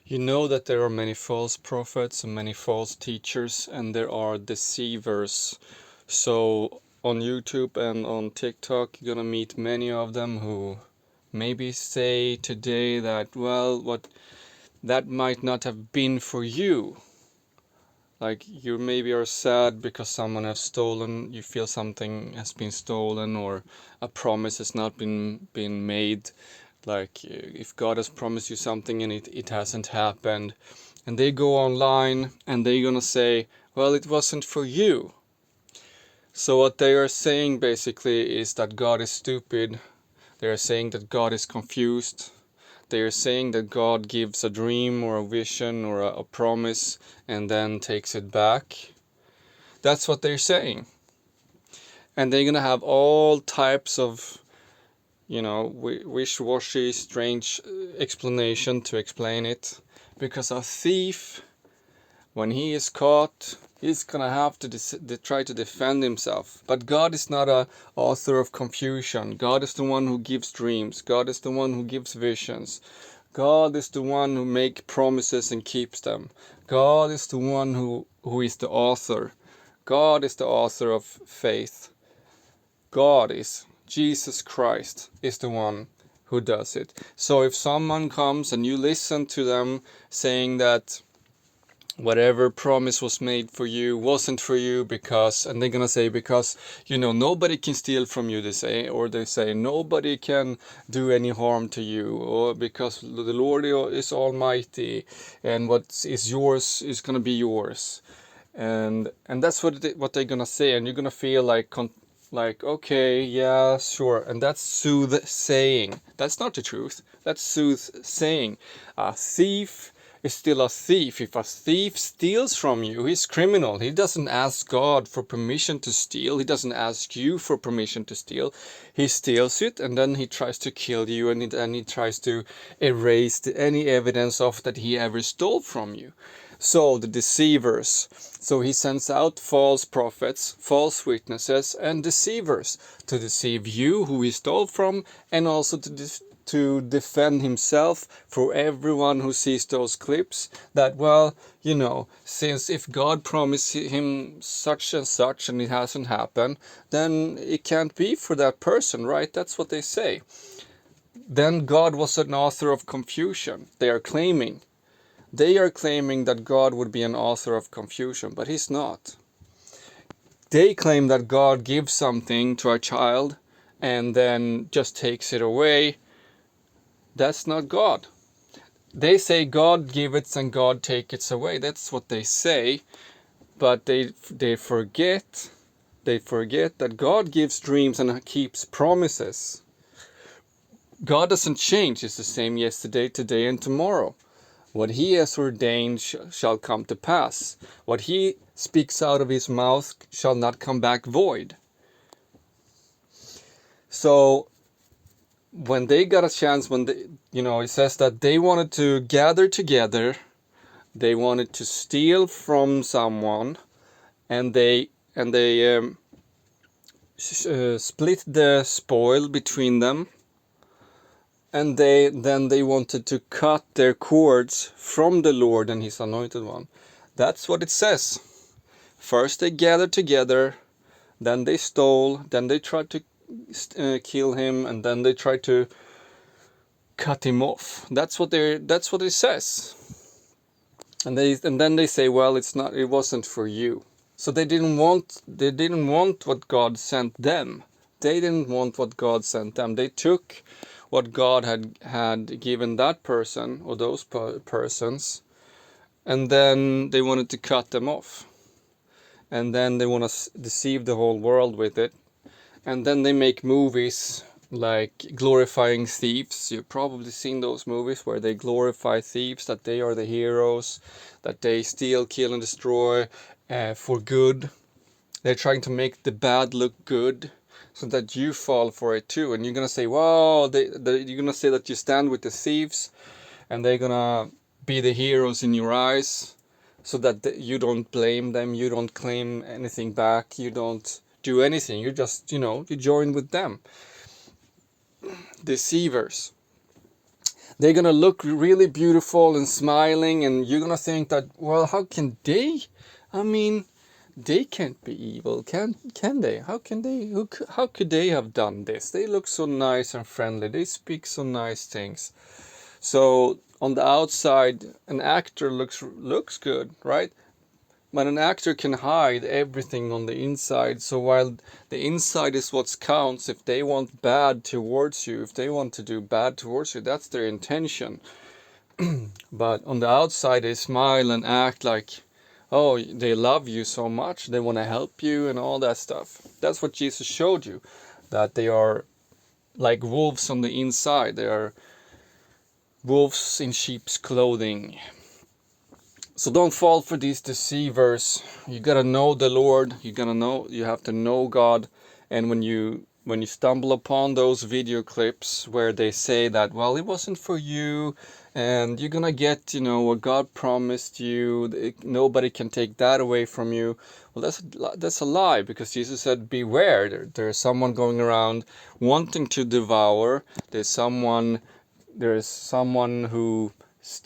You know that there are many false prophets and many false teachers, and there are deceivers. So on YouTube and on TikTok, you're gonna meet many of them who maybe say today that, well, what that might not have been for you. Like you maybe are sad because someone has stolen, you feel something has been stolen, or a promise has not been made. Like if God has promised you something and it hasn't happened, and they go online and they're gonna say, well, it wasn't for you. So what they are saying basically is that God is stupid. They are saying that God is confused. They are saying that God gives a dream or a vision or a promise and then takes it back. That's what they're saying. And they're gonna have all types of, wish-washy, strange explanation to explain it. Because a thief, when he is caught, he's gonna have to try to defend himself. But God is not a author of confusion. God is the one who gives dreams. God is the one who gives visions. God is the one who makes promises and keeps them. God is the one who is the author. God is the author of faith. God is, Jesus Christ is the one who does it. So if someone comes and you listen to them saying that whatever promise was made for you wasn't for you because, and they're gonna say because, nobody can steal from you, they say, or they say nobody can do any harm to you, or because the Lord is almighty and what is yours is gonna be yours. And that's what they're gonna say, and you're gonna feel like, okay, yeah, sure. And that's soothsaying. That's not the truth. That's soothsaying. A thief is still a thief. If a thief steals from you, he's criminal. He doesn't ask God for permission to steal. He doesn't ask you for permission to steal. He steals it and then he tries to kill you, and then he tries to erase any evidence of that he ever stole from you. So the deceivers. So he sends out false prophets, false witnesses, and deceivers to deceive you who he stole from, and also to defend himself for everyone who sees those clips that, well, since if God promised him such and such and it hasn't happened, then it can't be for that person, right? That's what they say. Then God was an author of confusion, they are claiming. They are claiming that God would be an author of confusion, but he's not. They claim that God gives something to a child and then just takes it away. That's not God. They say God gives it and God takes it away. That's what they say, but they forget that God gives dreams and keeps promises. God doesn't change. It's the same yesterday, today, and tomorrow. What he has ordained shall come to pass. What he speaks out of his mouth shall not come back void. So when they got a chance, when they, it says that they wanted to gather together, they wanted to steal from someone, and they split the spoil between them. And then they wanted to cut their cords from the Lord and his anointed one. That's what it says. First they gathered together, then they stole, then they tried to kill him, and then they tried to cut him off. That's what it says. And then they say, well, it wasn't for you. So they didn't want what God sent them. They didn't want what God sent them. They took what God had given that person or those persons, and then they wanted to cut them off. And then they want to deceive the whole world with it. And then they make movies like glorifying thieves. You've probably seen those movies where they glorify thieves, that they are the heroes, that they steal, kill, and destroy for good. They're trying to make the bad look good, so that you fall for it too. And you're gonna say, "Wow!" You're gonna say that you stand with the thieves, and they're gonna be the heroes in your eyes, so that you don't blame them, you don't claim anything back, you don't do anything. You just, you join with them. Deceivers. they're gonna look really beautiful and smiling, and you're gonna think that, well, how can they? I mean, they can't be evil, can they? How can they? How could they have done this? They look so nice and friendly. They speak so nice things. So on the outside, an actor looks good, right? But an actor can hide everything on the inside. So while the inside is what counts, if they want bad towards you, if they want to do bad towards you, that's their intention. But on the outside, they smile and act like, oh, they love you so much, they want to help you and all that stuff. That's what Jesus showed you, that they are like wolves on the inside. They are wolves in sheep's clothing. So don't fall for these deceivers. You gotta know the Lord. You have to know God. And when you stumble upon those video clips where they say that, well, it wasn't for you, and you're gonna get, what God promised you, nobody can take that away from you. Well, that's a lie, because Jesus said, beware. There's someone going around wanting to devour. There's someone who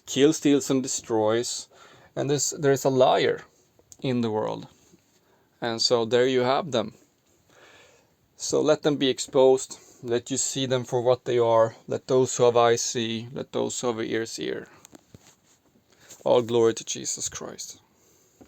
kills, steals, and destroys. And there's a liar in the world. And so there you have them. So let them be exposed. Let you see them for what they are. Let those who have eyes see. Let those who have ears hear. All glory to Jesus Christ.